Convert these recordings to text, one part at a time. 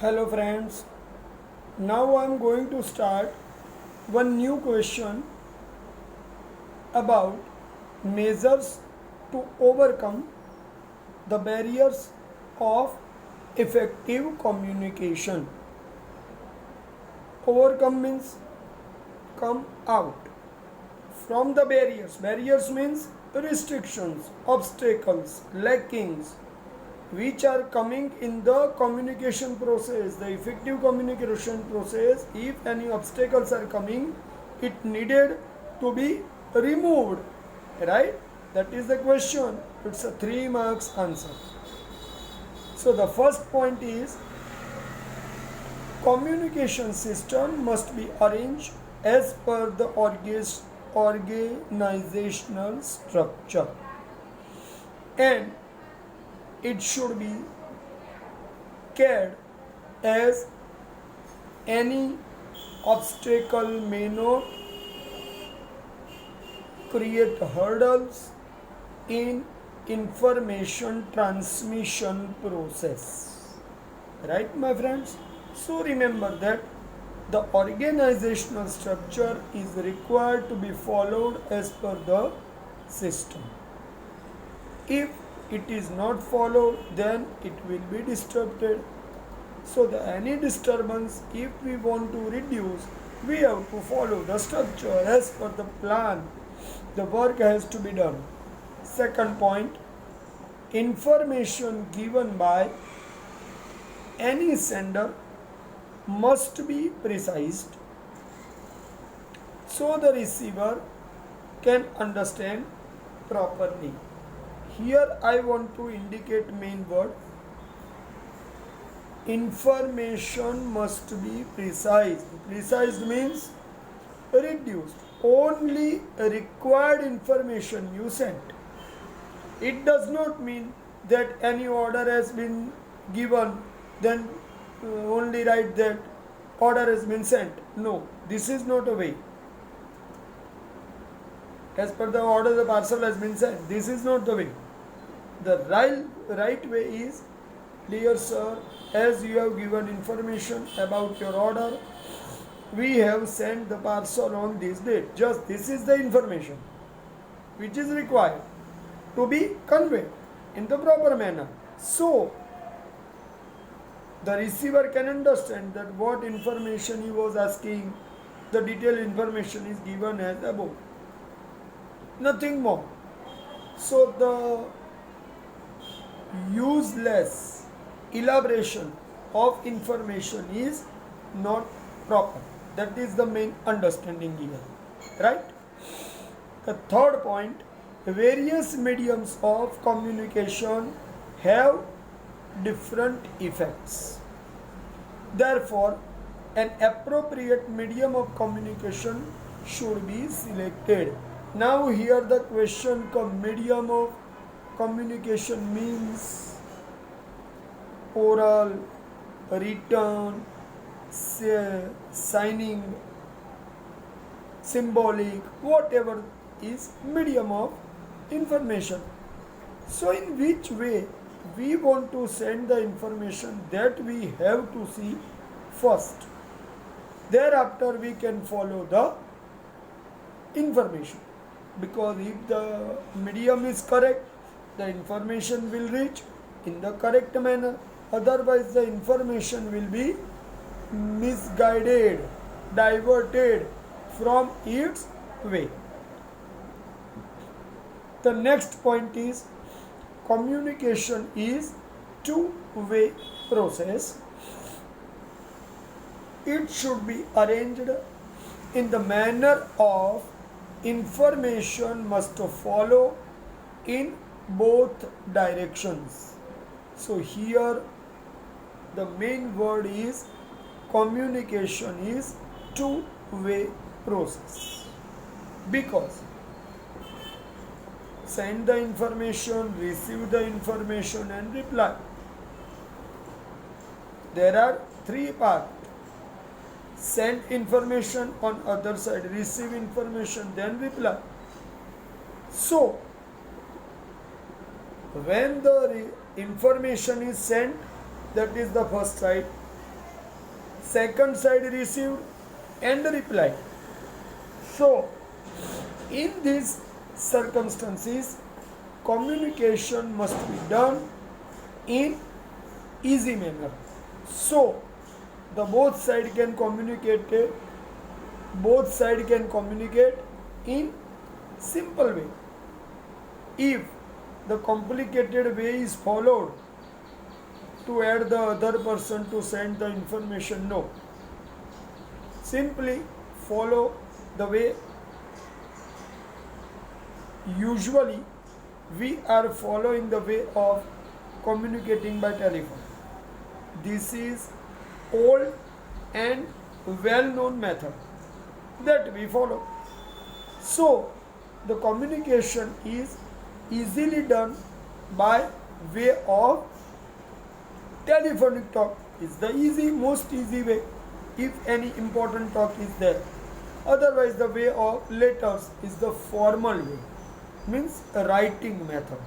Hello friends, now I am going to start one new question about measures to overcome the barriers of effective communication. Overcome means come out from the barriers. Barriers means restrictions, obstacles, lackings, which are coming in the communication process, the effective communication process. If any obstacles are coming, it needed to be removed, right? That is the question. It's a 3 marks answer. So the first point is communication system must be arranged as per the organizational structure, and it should be cared as any obstacle may not create hurdles in information transmission process, right my friends? So remember that the organizational structure is required to be followed as per the system. If it is not followed, then it will be disrupted. So any disturbance, if we want to reduce, we have to follow the structure as per the plan. The work has to be done. Second point, information given by any sender must be precised so the receiver can understand properly. Here I want to indicate main word. Information must be precise. Precise means reduced. Only required information you send. It does not mean that any order has been given, then only write that order has been sent. No, this is not a way. As per the order, the parcel has been sent. This is not the way. The right way is, dear sir, as you have given information about your order, we have sent the parcel on this date. Just this is the information which is required to be conveyed in the proper manner. So the receiver can understand that what information he was asking, the detailed information is given as above. Nothing more. So the useless elaboration of information is not proper. That is the main understanding here, right? The third point, various mediums of communication have different effects. Therefore, an appropriate medium of communication should be selected. Now here the question comes, medium of communication means oral, written, signing, symbolic, whatever is medium of information. So in which way we want to send the information, that we have to see first. Thereafter we can follow the information, because if the medium is correct, the information will reach in the correct manner. Otherwise the information will be misguided, diverted from its way. The next point is, communication is two-way process. It should be arranged in the manner of information must follow in both directions. So here the main word is communication is two-way process, because send the information, receive the information and reply. There are three parts. Send information, on other side receive information, then reply. So when the information is sent, that is the first side. second side received and replied. So, in these circumstances, communication must be done in easy manner. So, the both side can communicate in simple way. If the complicated way is followed to add the other person to send the information, no. Simply follow the way usually we are following the way of communicating by telephone. This is old and well known method that we follow. So the communication is easily done by way of telephonic talk. Is the most easy way if any important talk is there. Otherwise the way of letters is the formal way, means a writing method.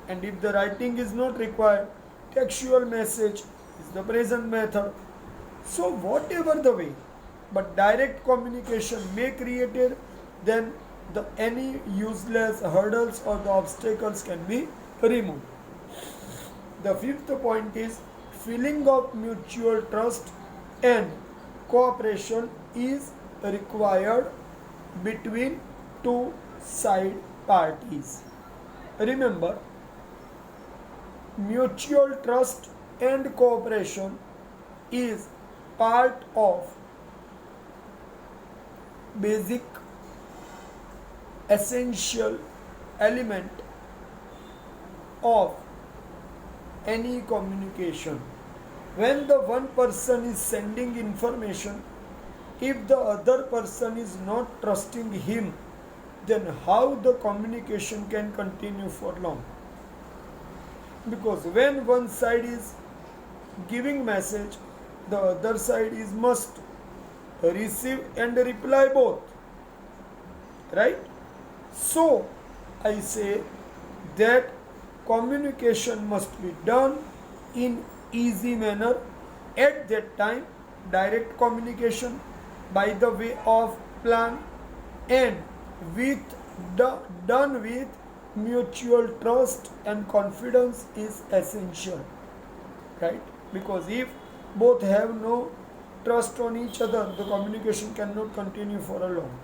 And if the writing is not required, textual message is the present method. So whatever the way, but direct communication may created, then the any useless hurdles or the obstacles can be removed. The fifth point is feeling of mutual trust and cooperation is required between two side parties. Remember, mutual trust and cooperation is part of basic essential element of any communication. When the one person is sending information, if the other person is not trusting him, then how the communication can continue for long? Because when one side is giving message, the other side is must receive and reply both, right? So I say that communication must be done in easy manner. At that time, direct communication by the way of plan and with done with mutual trust and confidence is essential, right? Because if both have no trust on each other, the communication cannot continue for a long.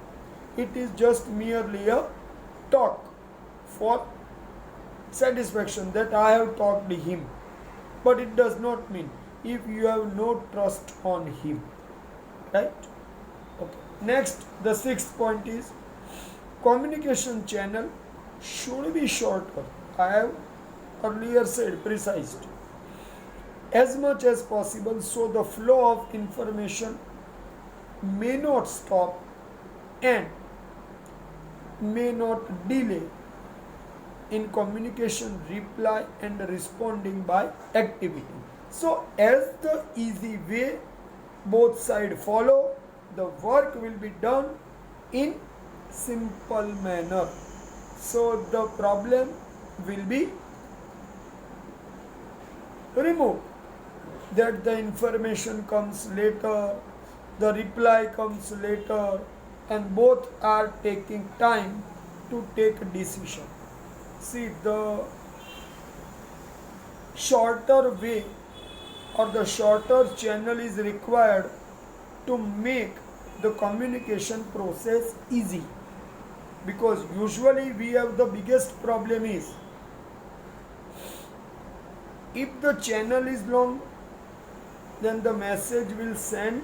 It is just merely a talk for satisfaction that I have talked to him, but it does not mean if you have no trust on him, right? Okay. Next, the sixth point is communication channel should be shorter. I have earlier said precised as much as possible, so the flow of information may not stop and may not delay in communication, reply and responding by activity. So as the easy way both sides follow, the work will be done in simple manner. So the problem will be removed. That the information comes later, the reply comes later, and both are taking time to take a decision. See, the shorter way or the shorter channel is required to make the communication process easy, because usually we have the biggest problem is if the channel is long, then the message will send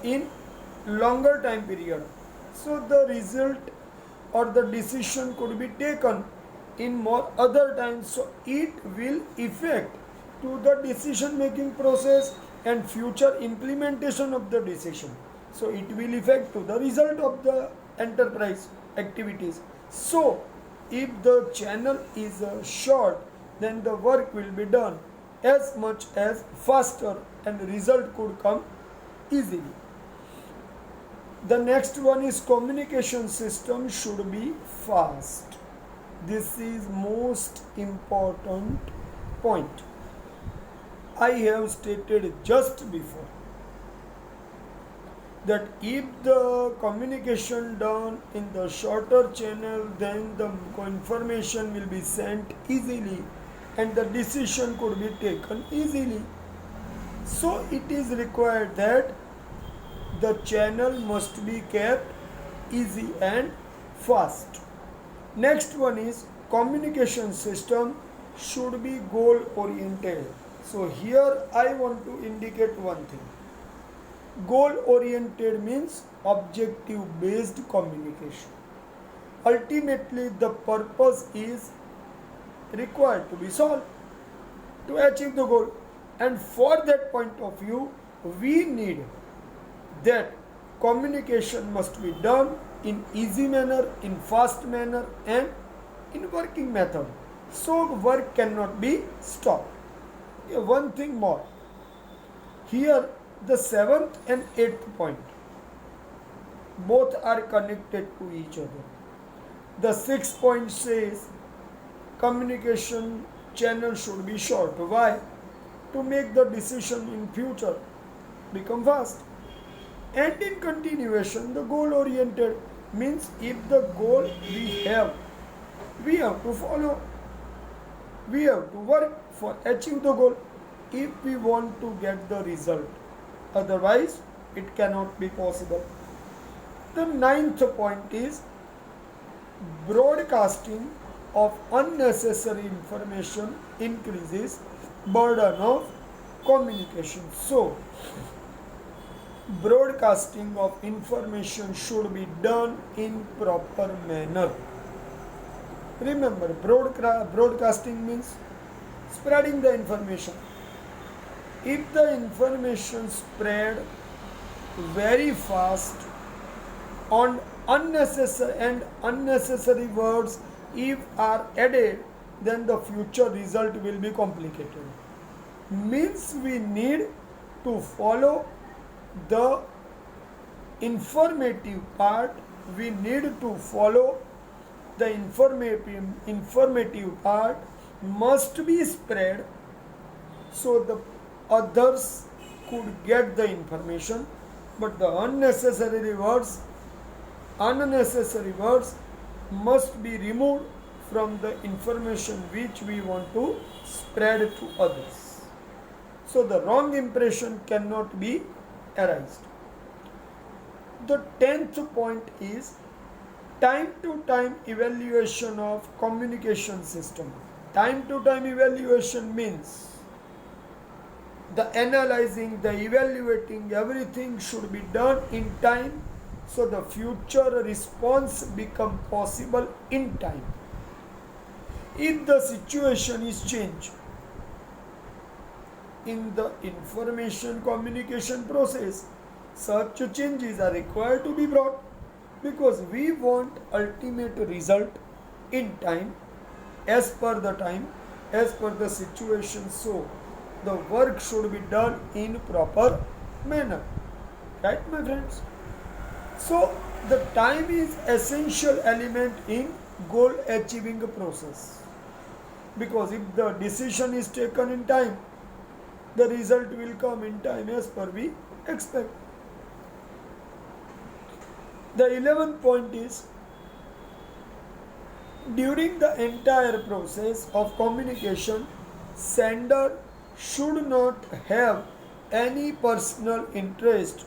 in longer time period, so the result or the decision could be taken in more other times, so it will affect to the decision making process and future implementation of the decision. So it will affect to the result of the enterprise activities. So if the channel is short, then the work will be done as much as faster and result could come easily. The next one is communication system should be fast. This is most important point. I have stated just before that if the communication done in the shorter channel, then the information will be sent easily and the decision could be taken easily. So it is required that the channel must be kept easy and fast. Next one is communication system should be goal oriented. So here I want to indicate one thing. Goal oriented means objective based communication. Ultimately, the purpose is required to be solved to achieve the goal, and for that point of view, we need that communication must be done in easy manner, in fast manner, and in working method. So work cannot be stopped. One thing more. Here the seventh and eighth point both are connected to each other. The sixth point says communication channel should be short. Why? To make the decision in future become fast. And in continuation, the goal oriented means if the goal we have to follow. We have to work for achieve the goal if we want to get the result. Otherwise, it cannot be possible. The ninth point is broadcasting of unnecessary information increases burden of communication. So, broadcasting of information should be done in proper manner. Remember, broadcasting means spreading the information. If the information spread very fast on unnecessary words if are added, then the future result will be complicated. Means we need to follow the informative part. We need to follow the informative part must be spread so the others could get the information, but the unnecessary words must be removed from the information which we want to spread to others. So the wrong impression cannot be erased. The 10th point is time to time evaluation of communication system. Time to time evaluation means the analyzing, the evaluating, everything should be done in time so the future response become possible in time. If the situation is changed in the information communication process, such changes are required to be brought because we want ultimate result in time, as per the situation. So the work should be done in proper manner. Right, my friends? So the time is essential element in goal achieving process, because if the decision is taken in time, the result will come in time as per we expect. The 11th point is during the entire process of communication, sender should not have any personal interest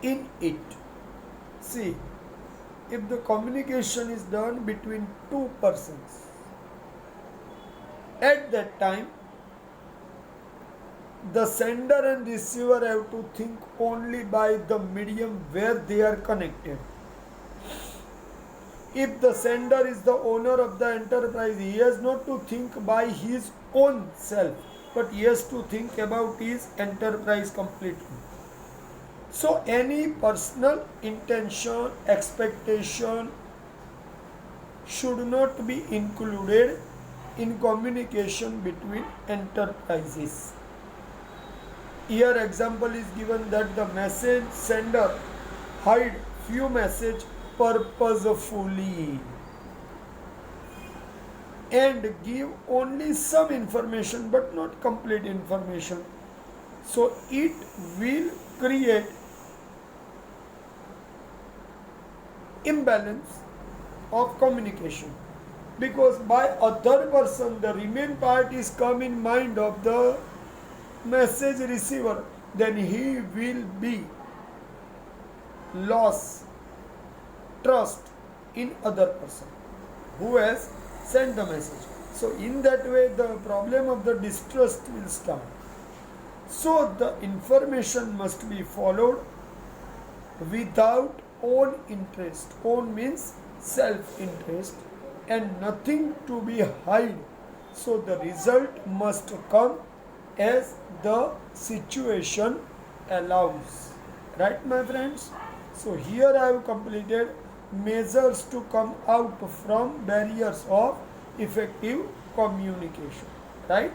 in it. See, if the communication is done between two persons, at that time the sender and receiver have to think only by the medium where they are connected. If the sender is the owner of the enterprise, he has not to think by his own self, but he has to think about his enterprise completely. So any personal intention, expectation should not be included in communication between enterprises. Here example is given that the message sender hide few message purposefully. and give only some information but not complete information. So it will create imbalance of communication, because by other person the remain part is come in mind of the message receiver, then he will be lost trust in other person who has sent the message. So in that way the problem of the distrust will start. So the information must be followed without own interest. Own means self interest, and nothing to be hide. So the result must come as the situation allows. Right, my friends? So here I have completed measures to come out from barriers of effective communication. Right?